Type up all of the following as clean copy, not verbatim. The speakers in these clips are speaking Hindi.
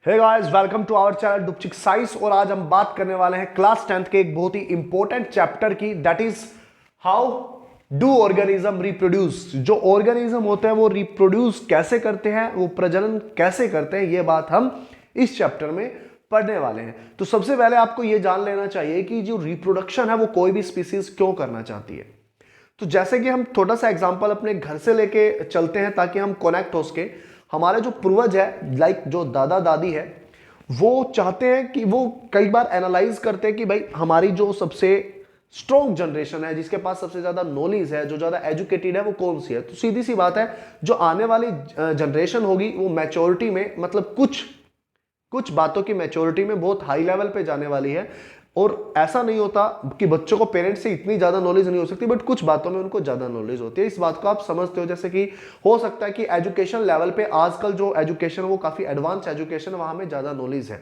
Hey guys, welcome to our channel डुपचिक साइंस। और आज हम बात करने वाले हैं क्लास 10th के एक बहुत ही इंपॉर्टेंट चैप्टर की, that is how do organism reproduce. जो ऑर्गेनिज्म होते हैं वो रिप्रोड्यूस कैसे करते हैं, वो प्रजनन कैसे करते हैं, ये बात हम इस चैप्टर में पढ़ने वाले हैं। तो सबसे पहले आपको ये जान लेना चाहिए कि जो रिप्रोडक्शन है वो कोई भी स्पीसीज क्यों करना चाहती है। तो जैसे कि हम थोड़ा सा एग्जांपल अपने घर से लेके चलते हैं ताकि हम कनेक्ट हो सके। हमारे जो पूर्वज है, लाइक जो दादा दादी है, वो चाहते हैं कि वो कई बार एनालाइज करते हैं कि भाई हमारी जो सबसे स्ट्रॉन्ग जनरेशन है, जिसके पास सबसे ज्यादा नॉलेज है, जो ज्यादा एजुकेटेड है, वो कौन सी है। तो सीधी सी बात है, जो आने वाली जनरेशन होगी वो मैच्योरिटी में, मतलब कुछ कुछ बातों की मैच्योरिटी में बहुत हाई लेवल पे जाने वाली है। और ऐसा नहीं होता कि बच्चों को पेरेंट्स से इतनी ज्यादा नॉलेज नहीं हो सकती, बट कुछ बातों में उनको ज्यादा नॉलेज होती है। इस बात को आप समझते हो। जैसे कि हो सकता है कि एजुकेशन लेवल पे आजकल जो एजुकेशन है वो काफी एडवांस एजुकेशन, वहां में ज्यादा नॉलेज है।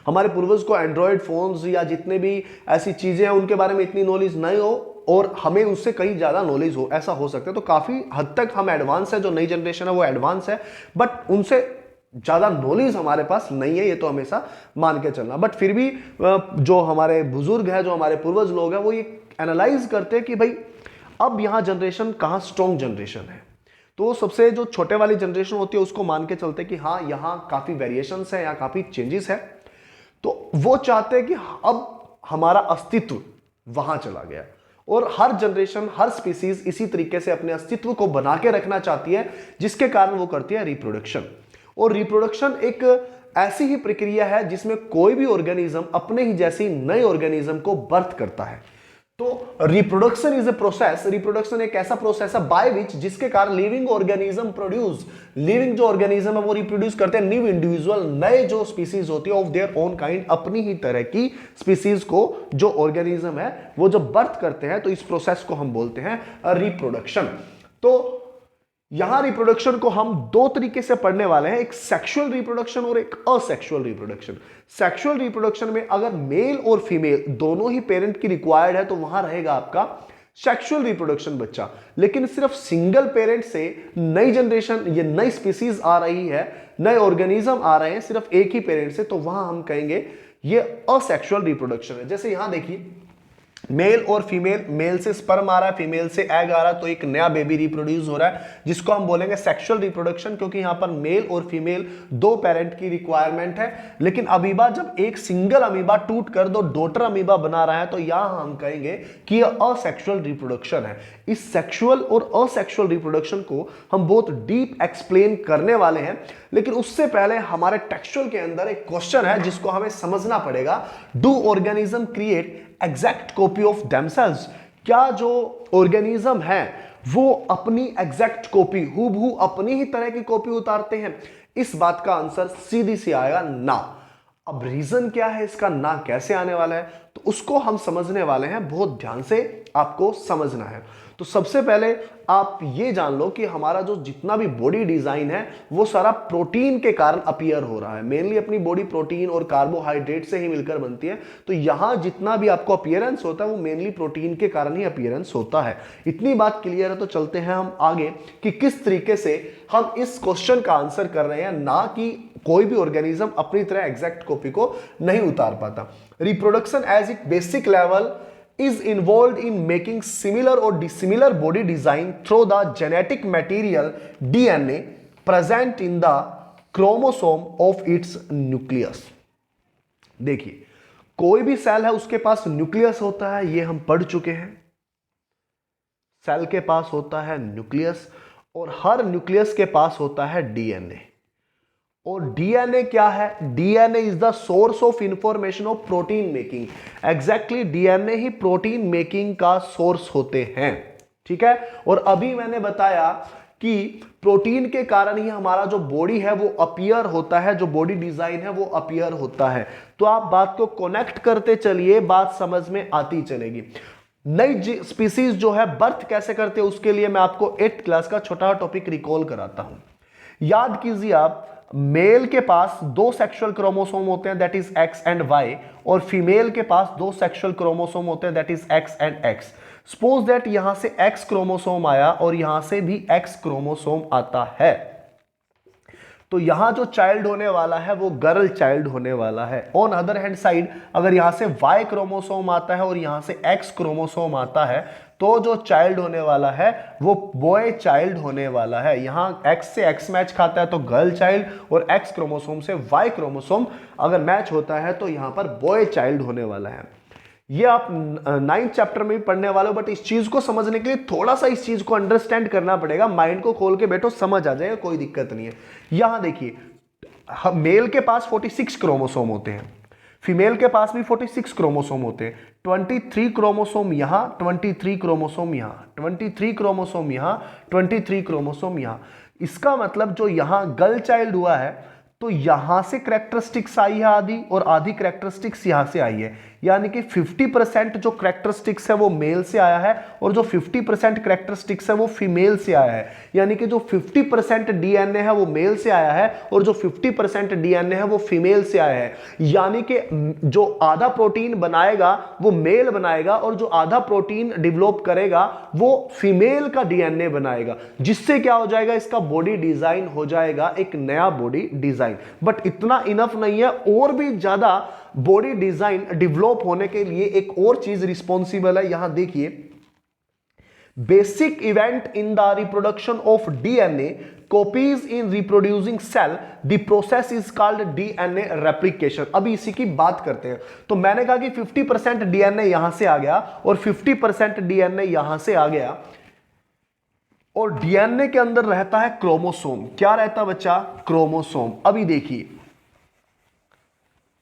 हमारे पूर्वज को एंड्रॉयड फोन्स या जितने भी ऐसी चीजें हैं उनके बारे में इतनी नॉलेज नहीं हो, और हमें उससे कहीं ज्यादा नॉलेज हो, ऐसा हो सकता है। तो काफी हद तक हम एडवांस है, जो नई जनरेशन है वो एडवांस है, बट उनसे ज्यादा नॉलेज हमारे पास नहीं है, ये तो हमेशा मान के चलना। बट फिर भी जो हमारे बुजुर्ग हैं, जो हमारे पूर्वज लोग हैं, वो ये एनालाइज करते हैं कि भाई अब यहां जनरेशन कहां स्ट्रॉन्ग जनरेशन है। तो सबसे जो छोटे वाली जनरेशन होती है उसको मान के चलते हैं कि हाँ यहां काफी वेरिएशंस है, यहाँ काफी चेंजेस है। तो वो चाहते हैं कि अब हमारा अस्तित्व वहां चला गया। और हर जनरेशन, हर स्पीसीज इसी तरीके से अपने अस्तित्व को बना के रखना चाहती है, जिसके कारण वो करती है रिप्रोडक्शन। और रिप्रोडक्शन एक ऐसी ही प्रक्रिया है जिसमें कोई भी ऑर्गेनिज्म अपने ही जैसी नए ऑर्गेनिज्म को बर्थ करता है। तो reproduction is a process, reproduction एक ऐसा प्रोसेस है बाय विच, जिसके कारण लिविंग ऑर्गेनिज्म प्रोड्यूस, लिविंग जो ऑर्गेनिज्म है वो रिप्रोड्यूस करते हैं न्यू इंडिविजुअल, नए जो स्पीसीज होती है ऑफ देयर ओन काइंड, अपनी ही तरह की स्पीसीज को जो ऑर्गेनिज्म है वो जब बर्थ करते हैं, तो इस प्रोसेस को हम बोलते हैं रिप्रोडक्शन। तो यहां रिप्रोडक्शन को हम दो तरीके से पढ़ने वाले हैं, एक सेक्सुअल रिप्रोडक्शन और एक असेक्सुअल रिप्रोडक्शन। सेक्सुअल रिप्रोडक्शन में अगर मेल और फीमेल दोनों ही पेरेंट की रिक्वायर्ड है तो वहां रहेगा आपका सेक्सुअल रिप्रोडक्शन बच्चा। लेकिन सिर्फ सिंगल पेरेंट से नई जनरेशन, ये नई स्पीसीज आ रही है, नए ऑर्गेनिज्म आ रहे हैं सिर्फ एक ही पेरेंट से, तो वहां हम कहेंगे ये असेक्सुअल रिप्रोडक्शन है। जैसे यहां देखिए, मेल और फीमेल, मेल से स्पर्म आ रहा है, फीमेल से एग आ रहा है, तो एक नया बेबी रिप्रोड्यूस हो रहा है, जिसको हम बोलेंगे सेक्सुअल रिप्रोडक्शन, क्योंकि यहां पर मेल और फीमेल दो पेरेंट की रिक्वायरमेंट है। लेकिन अमीबा जब एक सिंगल अमीबा टूट कर दो डॉटर अमीबा बना रहा है, तो यहां हम कहेंगे कि यह असेक्सुअल रिप्रोडक्शन है। इस सेक्सुअल और असेक्सुअल रिप्रोडक्शन को हम बहुत डीप एक्सप्लेन करने वाले हैं, लेकिन उससे पहले हमारे टेक्सचुअल के अंदर एक क्वेश्चन है जिसको हमें समझना पड़ेगा। Do organism create exact copy of themselves? क्या जो ऑर्गेनिज्म है वो अपनी एग्जैक्ट कॉपी, हूबहू अपनी ही तरह की कॉपी उतारते हैं? इस बात का आंसर सीधी सी आएगा ना। अब रीजन क्या है इसका, ना कैसे आने वाला है, तो उसको हम समझने वाले हैं। बहुत ध्यान से आपको समझना है। तो सबसे पहले आप ये जान लो कि हमारा जो जितना भी बॉडी डिजाइन है वो सारा प्रोटीन के कारण अपीयर हो रहा है। मेनली अपनी बॉडी प्रोटीन और कार्बोहाइड्रेट से ही मिलकर बनती है, तो यहां जितना भी आपको अपीयरेंस होता है वो मेनली प्रोटीन के कारण ही अपीयरेंस होता है। इतनी बात क्लियर है, तो चलते हैं हम आगे कि किस तरीके से हम इस क्वेश्चन का आंसर कर रहे हैं, ना कि कोई भी ऑर्गेनिज्म अपनी तरह एग्जैक्ट कॉपी को नहीं उतार पाता। Reproduction as it basic level is involved in making similar or dissimilar body design through the genetic material DNA present in the chromosome of its nucleus। देखिए, कोई भी सेल है उसके पास न्यूक्लियस होता है, ये हम पढ़ चुके हैं। सेल के पास होता है न्यूक्लियस, और हर न्यूक्लियस के पास होता है डीएनए। और डीएनए क्या है? DNA is the source of information of protein making. Exactly DNA he protein making का सोर्स होते हैं, ठीक है। और अभी मैंने बताया कि प्रोटीन के कारण ही हमारा जो बॉडी है वो अपीयर होता है, जो बॉडी डिजाइन है वो अपीयर होता है। तो आप बात को कनेक्ट करते चलिए, बात समझ में आती चलेगी। नई स्पीसीज जो है बर्थ कैसे करते हैं, उसके लिए मैं आपको 8th क्लास का छोटा टॉपिक रिकॉल कराता हूं। याद कीजिए आप, मेल के पास दो सेक्सुअल क्रोमोसोम होते हैं, that is X and Y, और फीमेल के पास दो सेक्सुअल क्रोमोसोम होते हैं, that is X and X. Suppose that यहां से एक्स क्रोमोसोम आया और यहां से भी एक्स क्रोमोसोम आता है, तो यहां जो चाइल्ड होने वाला है वो गर्ल चाइल्ड होने वाला है। ऑन अदर हैंड साइड अगर यहां से Y क्रोमोसोम आता है और यहां से X क्रोमोसोम आता है तो जो चाइल्ड होने वाला है वो बॉय चाइल्ड होने वाला है। यहां X से X मैच खाता है तो गर्ल चाइल्ड, और X क्रोमोसोम से Y क्रोमोसोम अगर मैच होता है तो यहां पर बॉय चाइल्ड होने वाला है। ये आप 9th चैप्टर में भी पढ़ने वाले हो, बट इस चीज को समझने के लिए थोड़ा सा इस चीज को अंडरस्टैंड करना पड़ेगा। माइंड को खोल के बैठो, समझ आ जाएगा, कोई दिक्कत नहीं है। यहां देखिए, मेल के पास 46 क्रोमोसोम होते हैं, फीमेल के पास भी 46 क्रोमोसोम होते हैं। 23 क्रोमोसोम यहां, 23 क्रोमोसोम यहां, 23 क्रोमोसोम यहां, 23 क्रोमोसोम यहां। इसका मतलब जो यहां गर्ल चाइल्ड हुआ है तो यहां से कैरेक्टरिस्टिक्स आई है आधी, और आधी कैरेक्टरिस्टिक्स यहां से आई है। यानी कि 50% जो कैरेक्टरिस्टिक्स है वो मेल से आया है और जो 50% कैरेक्टरिस्टिक्स है वो फीमेल से आया है। यानी कि जो 50% डीएनए है वो मेल से आया है और जो 50% डीएनए है वो फीमेल से आया है। यानी कि जो आधा प्रोटीन बनाएगा वो मेल बनाएगा और जो आधा प्रोटीन डेवलप करेगा वो फीमेल का डीएनए बनाएगा, जिससे क्या हो जाएगा, इसका बॉडी डिजाइन हो जाएगा एक नया बॉडी डिजाइन। बट इतना इनफ नहीं है, और भी ज्यादा बॉडी डिजाइन डेवलप होने के लिए एक और चीज रिस्पॉन्सिबल है। यहां देखिए, basic event in the reproduction of DNA copies in reproducing cell, the process is called DNA replication. अभी इसी की बात करते हैं। तो मैंने कहा कि 50% डीएनए यहां से आ गया और 50% डीएनए यहां से आ गया, और डीएनए के अंदर रहता है क्रोमोसोम। क्या रहता है बच्चा? क्रोमोसोम। अभी देखिए,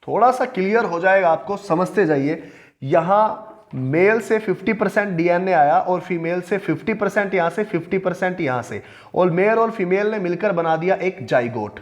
थोड़ा सा क्लियर हो जाएगा आपको, समझते जाइए। यहां मेल से 50% डीएनए आया और फीमेल से 50% यहां से, 50% यहां से, और मेल और फीमेल ने मिलकर बना दिया एक जाइगोट।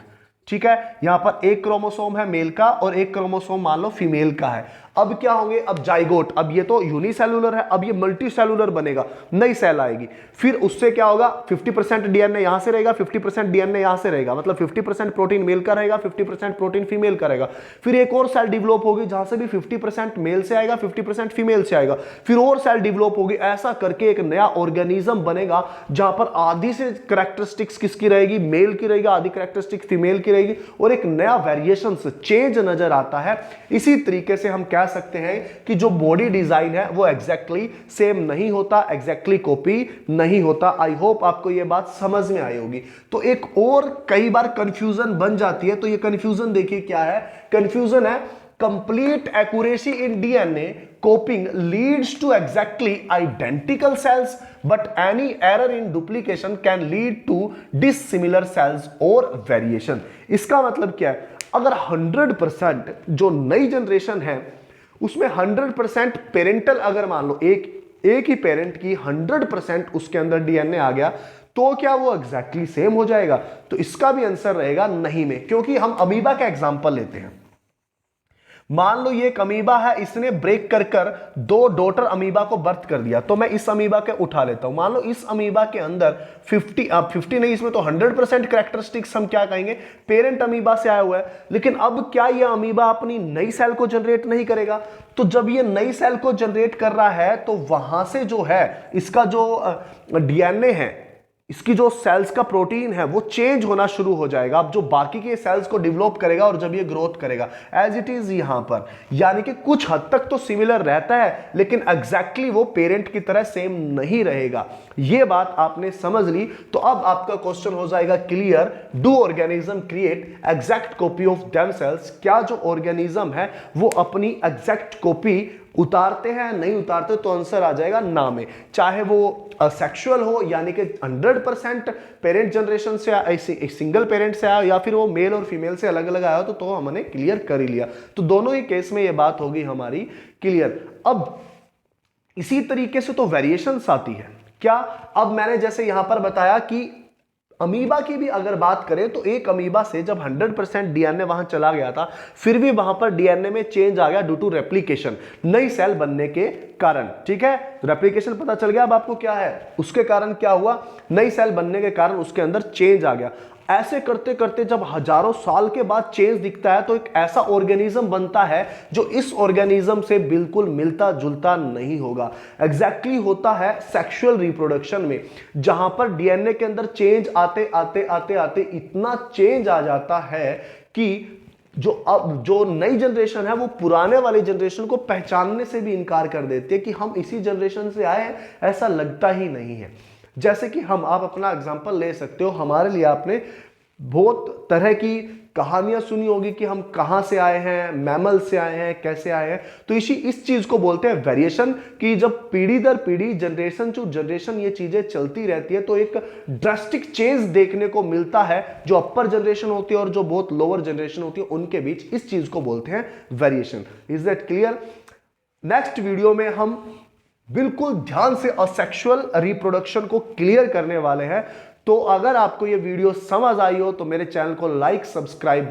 ठीक है, यहां पर एक क्रोमोसोम है मेल का और एक क्रोमोसोम मान लो फीमेल का है। अब क्या होंगे? अब जाइगोट, अब ये तो यूनिसेलुलर है, अब ये मल्टीसेलुलर बनेगा, नई सेल आएगी। फिर उससे क्या होगा? 50% डीएनए यहां से रहेगा, 50% डीएनए यहां से रहेगा, मतलब 50% प्रोटीन मेल का रहेगा, 50% प्रोटीन फीमेल का रहेगा। फिर एक और सेल डेवलप होगी जहां से भी 50% मेल से आएगा, 50% फीमेल से आएगा, फिर और सेल डेवलप होगी। ऐसा करके एक नया ऑर्गेनिज्म बनेगा जहां पर आधी से कैरेक्टरिस्टिक्स किसकी रहेगी? मेल की रहेगी, आधी कैरेक्टरिस्टिक्स फीमेल की रहेगी, और एक नया वेरिएशन चेंज नजर आता है। इसी तरीके से हम सकते हैं कि जो बॉडी डिजाइन है वो एग्जैक्टली सेम नहीं होता, एग्जैक्टली कॉपी नहीं होता। आई होप आपको यह बात समझ में आई होगी। तो एक और कई बार कंफ्यूजन बन जाती है, तो ये कंफ्यूजन देखिए क्या है। कंफ्यूजन है, complete accuracy in DNA copying leads to exactly identical cells, but any error in duplication can lead to dissimilar cells or variation। इसका मतलब क्या है? अगर 100% जो नई जनरेशन है उसमें 100% पेरेंटल, अगर मान लो एक ही पेरेंट की 100% उसके अंदर डीएनए आ गया, तो क्या वो एग्जैक्टली सेम हो जाएगा? तो इसका भी आंसर रहेगा नहीं में, क्योंकि हम अमीबा का एग्जांपल लेते हैं। मान लो ये एक अमीबा है, इसने ब्रेक कर कर दो डॉटर अमीबा को बर्थ कर दिया, तो मैं इस अमीबा के उठा लेता हूं। मान लो इस अमीबा के अंदर 50 नहीं, इसमें तो 100% कैरेक्टरिस्टिक्स हम क्या कहेंगे? पेरेंट अमीबा से आया हुआ है। लेकिन अब क्या ये अमीबा अपनी नई सेल को जनरेट नहीं करेगा? तो जब ये नई सेल को जनरेट कर रहा है तो वहां से जो है इसका जो डीएनए है, इसकी जो सेल्स का प्रोटीन है वो चेंज होना शुरू हो जाएगा। अब जो बाकी के सेल्स को डेवलप करेगा और जब ये ग्रोथ करेगा एज इट इज यहां पर, यानी कि कुछ हद तक तो सिमिलर रहता है, लेकिन एग्जैक्टली वो पेरेंट की तरह सेम नहीं रहेगा। ये बात आपने समझ ली। तो अब आपका क्वेश्चन हो जाएगा clear. Do organism create exact copy of themselves? क्या जो ऑर्गेनिज्म है वो अपनी एग्जैक्ट कॉपी उतारते हैं, नहीं उतारते? तो आंसर आ जाएगा ना में। चाहे वो सेक्सुअल हो, यानी कि 100% पेरेंट जनरेशन से आया, सिंगल पेरेंट से आया, या फिर वो मेल और फीमेल से अलग अलग आया, तो हमने क्लियर कर ही लिया। तो दोनों ही केस में ये बात होगी हमारी क्लियर। अब इसी तरीके से तो वेरिएशंस आती है। क्या? अब मैंने जैसे यहां पर बताया कि अमीबा की भी अगर बात करें तो एक अमीबा से जब 100% डीएनए वहां चला गया था, फिर भी वहां पर डीएनए में चेंज आ गया ड्यू टू रेप्लिकेशन, नई सेल बनने के कारण। ठीक है, रेप्लिकेशन पता चल गया अब आपको क्या है, उसके कारण क्या हुआ? नई सेल बनने के कारण उसके अंदर चेंज आ गया। ऐसे करते करते जब हजारों साल के बाद चेंज दिखता है तो एक ऐसा ऑर्गेनिज्म बनता है जो इस ऑर्गेनिज्म से बिल्कुल मिलता जुलता नहीं होगा। एग्जैक्टली होता है सेक्सुअल रिप्रोडक्शन में, जहां पर डीएनए के अंदर चेंज आते आते आते आते इतना चेंज आ जाता है कि जो नई जनरेशन है वो पुराने वाली जनरेशन को पहचानने से भी इनकार कर देती है कि हम इसी जनरेशन से आए हैं, ऐसा लगता ही नहीं है। जैसे कि आप अपना एग्जांपल ले सकते हो, हमारे लिए आपने बहुत तरह की कहानियां सुनी होगी कि हम कहां से आए हैं, मैमल से आए हैं, कैसे आए हैं। तो इस चीज को बोलते हैं वेरिएशन, कि जब पीढ़ी दर पीढ़ी, जनरेशन टू जनरेशन ये चीजें चलती रहती है तो एक ड्रास्टिक चेंज देखने को मिलता है जो अपर जनरेशन होती है और जो बहुत लोअर जनरेशन होती है उनके बीच। इस चीज को बोलते हैं variation. Is that clear? Next video में हम बिल्कुल ध्यान से असेक्सुअल रिप्रोडक्शन को क्लियर करने वाले हैं। तो अगर आपको ये वीडियो समझ आई हो तो मेरे चैनल को लाइक सब्सक्राइब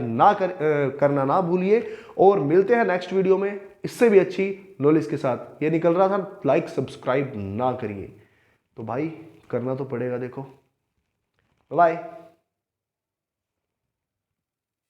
करना ना भूलिए, और मिलते हैं नेक्स्ट वीडियो में इससे भी अच्छी नॉलेज के साथ। ये निकल रहा था लाइक सब्सक्राइब ना करिए, तो भाई करना तो पड़ेगा। देखो, बाय।